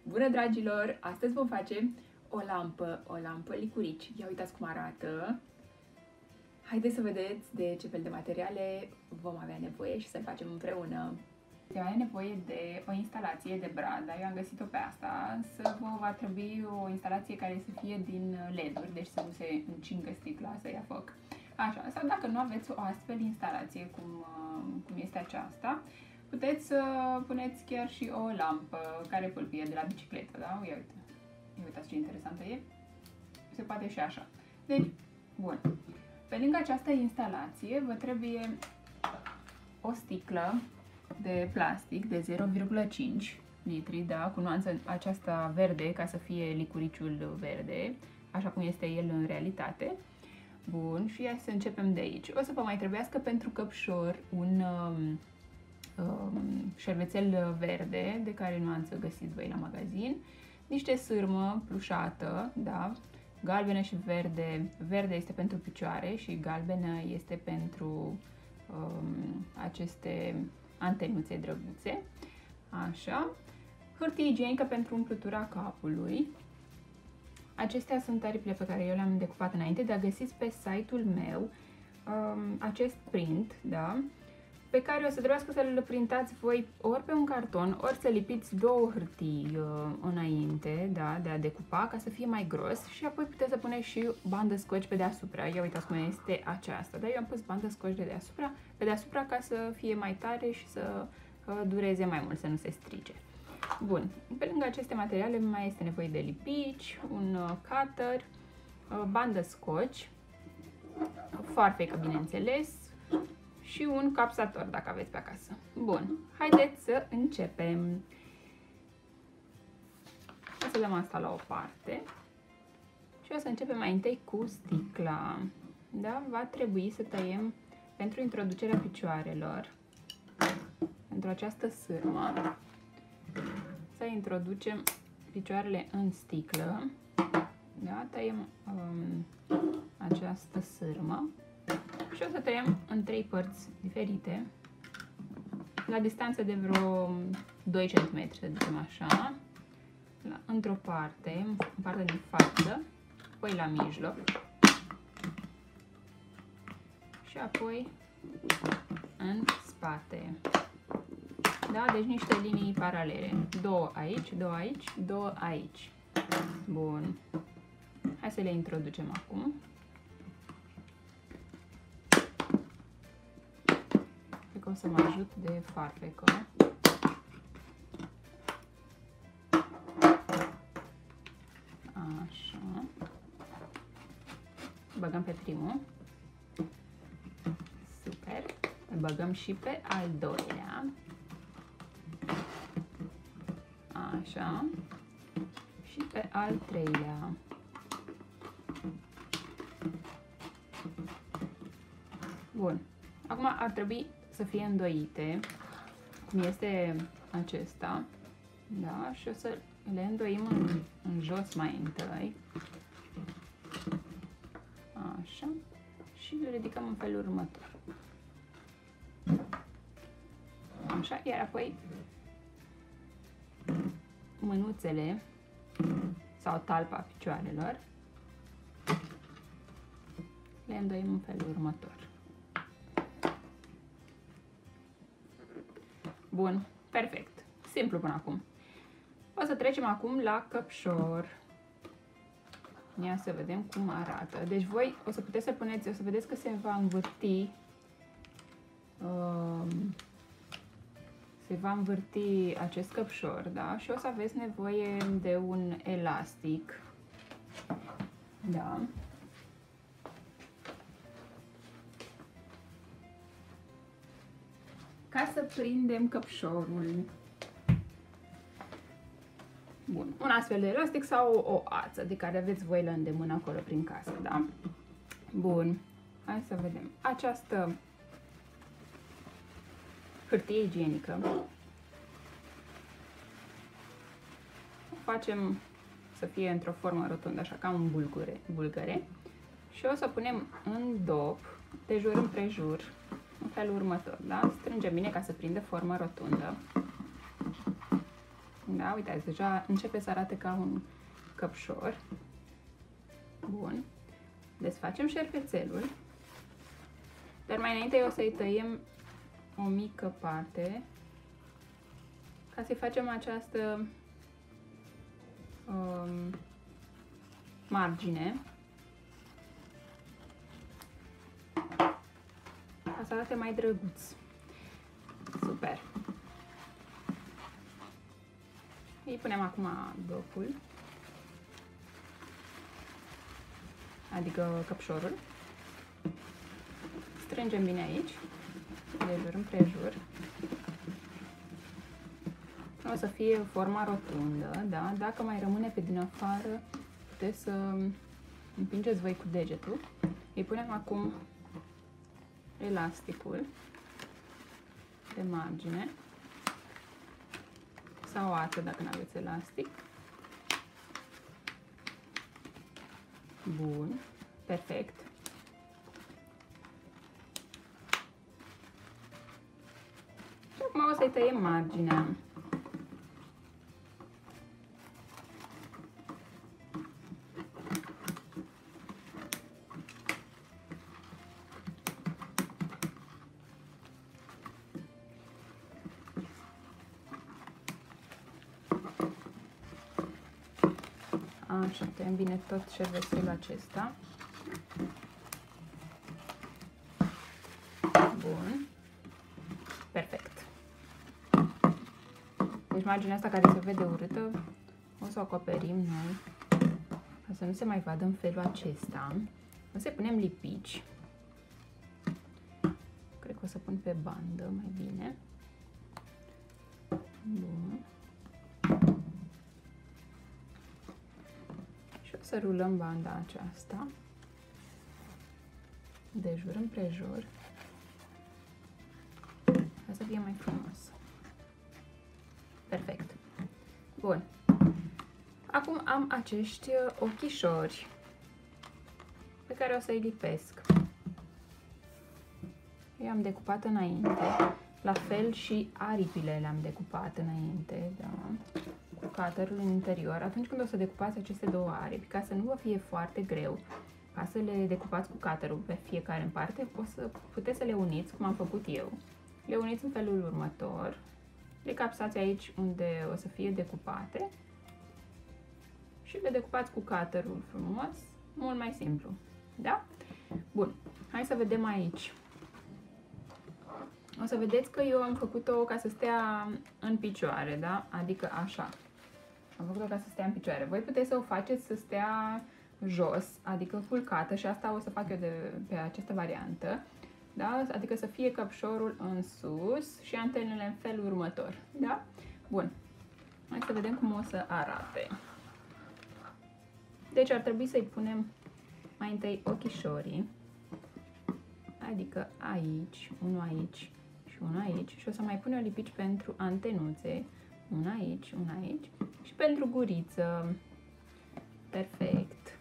Bună, dragilor! Astăzi vom face o lampă licurici. Ia uitați cum arată. Haideți să vedeți de ce fel de materiale vom avea nevoie și să-l facem împreună. Se are nevoie de o instalație de brad, dar eu am găsit-o pe asta. Va trebui o instalație care să fie din LED-uri, deci să nu se încingă sticla, să ia foc. Așa, sau dacă nu aveți o astfel de instalație cum este aceasta, puteți să puneți chiar și o lampă care pâlpie de la bicicletă, da? Ia uitați ce interesantă e. Se poate și așa. Deci, bun. Pe lângă această instalație vă trebuie o sticlă de plastic de 0,5 litri, da? Cu nuanța aceasta verde, ca să fie licuriciul verde, așa cum este el în realitate. Bun, și hai să începem de aici. O să vă mai trebuiască pentru căpșor un șervețel verde, de care nuanță găsiți voi la magazin, niște sârmă plușată, da? Galbenă și verde. Verde este pentru picioare și galbenă este pentru aceste antenuțe drăguțe. Așa. Hârtie igienică pentru umplutura capului. Acestea sunt aripile pe care eu le-am decupat înainte, dar găsiți pe site-ul meu acest print, da? Pe care o să trebuiască să-l printați voi ori pe un carton, ori să lipiți două hârtii înainte, da, de a decupa, ca să fie mai gros, și apoi puteți să puneți și bandă scoci pe deasupra. Ia uitați cum este aceasta, dar eu am pus bandă scoci pe deasupra ca să fie mai tare și să dureze mai mult, să nu se strice. Bun, pe lângă aceste materiale mai este nevoie de lipici, un cutter, bandă scoci, foarfecă, bineînțeles, și un capsator, dacă aveți pe acasă. Bun, haideți să începem. O să dăm asta la o parte și o să începem mai întâi cu sticla. Da? Va trebui să tăiem pentru introducerea picioarelor, pentru această sârmă, să introducem picioarele în sticlă. Da? Tăiem această sârmă și o să tăiem în 3 părți diferite, la distanță de vreo 2 cm, să zicem așa, într-o parte, în partea din față, apoi la mijloc și apoi în spate. Da? Deci niște linii paralele, 2 aici, 2 aici, 2 aici. Bun. Hai să le introducem acum. O să mă ajut de farfecă. Așa. Băgăm pe primul. Super. Îl băgăm și pe al doilea. Așa. Și pe al treilea. Bun. Acum ar trebui să fie îndoite, cum este acesta, da? Și o să le îndoim în jos mai întâi, așa, și le ridicăm în felul următor, așa, iar apoi mânuțele sau talpa picioarelor le îndoim în felul următor. Bun, perfect. Simplu până acum. O să trecem acum la căpșor. Ia să vedem cum arată. Deci voi o să puteți să puneți, o să vedeți că se va învârti acest căpșor, da? Și o să aveți nevoie de un elastic. Da. Ca să prindem căpșorul. Bun. Un astfel de elastic sau o ață de care aveți voi la îndemână acolo prin casă, da? Bun. Hai să vedem. Această hârtie igienică o facem să fie într-o formă rotundă, așa ca un bulgăre. Și o să punem în dop, de jur împrejur, în felul următor, da? Strângem bine ca să prindă formă rotundă. Da, uitați, deja începe să arate ca un căpșor. Bun. Desfacem șervețelul. Dar mai înainte o să-i tăiem o mică parte ca să-i facem această margine. Ca să arate mai drăguț. Super. Îi punem acum dopul, adică căpșorul. Strângem bine aici, de jur împrejur. O să fie forma rotundă, da? Dacă mai rămâne pe din afară, puteți să împingeți voi cu degetul. Îi punem acum elasticul de margine sau ață dacă nu aveți elastic. Bun, perfect. Și acum o să-i tăiem marginea. Așa, tăiem bine tot șervețelul acesta. Bun. Perfect. Deci marginea asta care se vede urâtă, o să o acoperim noi, ca să nu se mai vadă în felul acesta. O să punem lipici. Cred că o să pun pe bandă mai bine. Bun. Să rulăm banda aceasta de jur împrejur ca să fie mai frumos. Perfect. Bun. Acum am acești ochișori pe care o să-i lipesc. Eu am decupat înainte, la fel și aripile le-am decupat înainte, da? Cu cutterul în interior. Atunci când o să decupați aceste două aripi, ca să nu vă fie foarte greu, ca să le decupați cu cutterul pe fiecare în parte, o să puteți să le uniți, cum am făcut eu. Le uniți în felul următor, le capsați aici unde o să fie decupate și le decupați cu cutterul frumos, mult mai simplu, da? Bun, hai să vedem aici. O să vedeți că eu am făcut-o ca să stea în picioare, da? Adică așa. Am făcut-o ca să stea în picioare. Voi puteți să o faceți să stea jos, adică culcată, și asta o să fac eu pe această variantă, da? Adică să fie căpșorul în sus și antenele în felul următor, da? Bun. Hai să vedem cum o să arate. Deci ar trebui să-i punem mai întâi ochișorii, adică aici, unul aici și unul aici, și o să mai pun eu lipici pentru antenuțe, una aici, una aici, și pentru guriță. Perfect.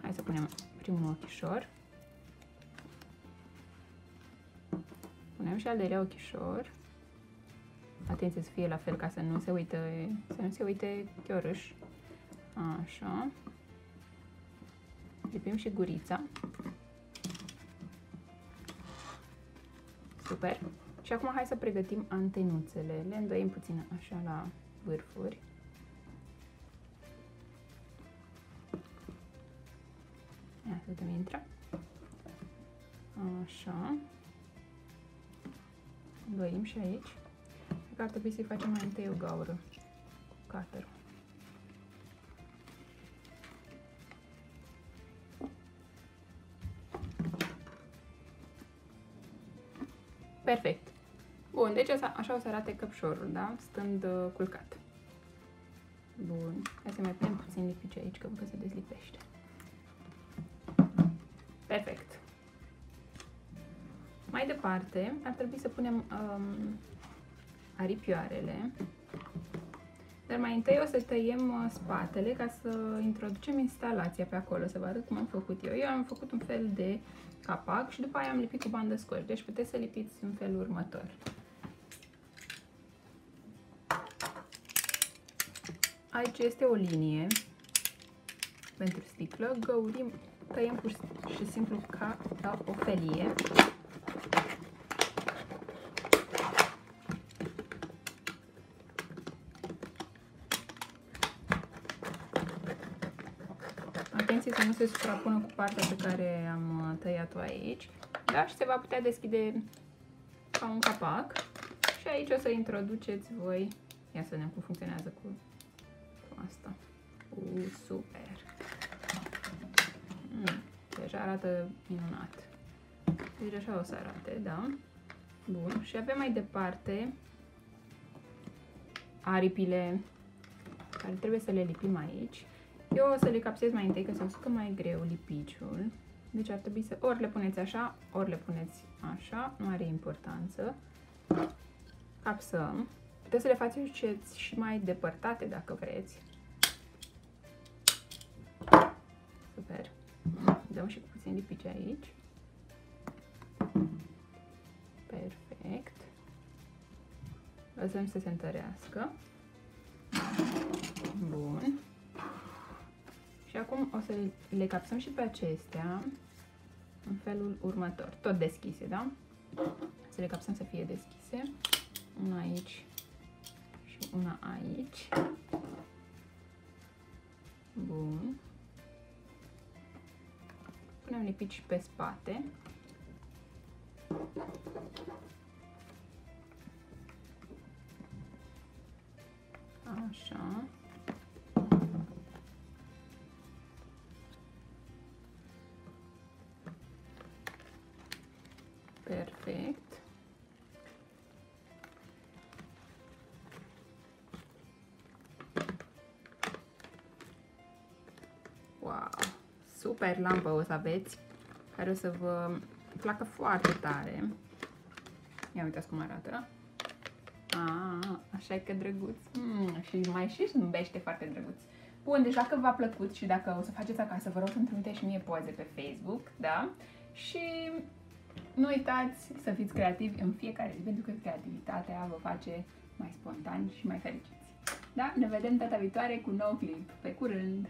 Hai să punem primul ochișor. Punem și al doilea ochișor. Atenție să fie la fel ca să nu se uite chiorâș. Așa. Lipim și gurița. Super. Și acum hai să pregătim antenuțele. Le îndoim puțin așa la vârfuri. Ia să vedem, intră. Așa. Îndoim și aici. Cred că ar trebui să-i facem mai întâi o gaură cu cutterul. Perfect. Bun, deci așa o să arate căpșorul, da? Stând culcat. Bun. Hai să mai punem puțin lipici aici, că văd că se dezlipește. Perfect. Mai departe, ar trebui să punem aripioarele. Dar mai întâi o să tăiem spatele ca să introducem instalația pe acolo, să vă arăt cum am făcut eu. Eu am făcut un fel de capac și după aia am lipit cu bandă scotch. Deci puteți să lipiți în felul următor. Aici este o linie pentru sticlă, găurim, tăiem pur și simplu ca la o felie. Atenție să nu se suprapună cu partea pe care am tăiat-o aici, da? Și se va putea deschide ca un capac. Și aici o să introduceți voi, ia să vedem cum funcționează cu asta. Super! Deja arată minunat. Deci așa o să arate, da? Bun. Și avem mai departe aripile care trebuie să le lipim aici. Eu o să le capsez mai întâi, că se usucă mai greu lipiciul. Deci ar trebui să ori le puneți așa, ori le puneți așa. Nu are importanță. Capsăm. Puteți să le faceți și mai depărtate dacă vreți. Super. Dăm și cu puțin lipici aici. Perfect. Lăsăm să se întărească. Bun. Și acum o să le capsăm și pe acestea în felul următor. Tot deschise, da? Să le capsăm să fie deschise. Una aici și una aici. Bun. Punem lipici pe spate. Așa. Perfect. Wow! Super lampă o să aveți, care o să vă placă foarte tare. Ia uitați cum arată. Așa e că drăguț. Și mai și zâmbește foarte drăguț. Bun, deci dacă v-a plăcut și dacă o să faceți acasă, vă rog să-mi trimiteți și mie poze pe Facebook, da? Și nu uitați să fiți creativi în fiecare zi, pentru că creativitatea vă face mai spontani și mai fericiți. Da? Ne vedem data viitoare cu un nou clip. Pe curând!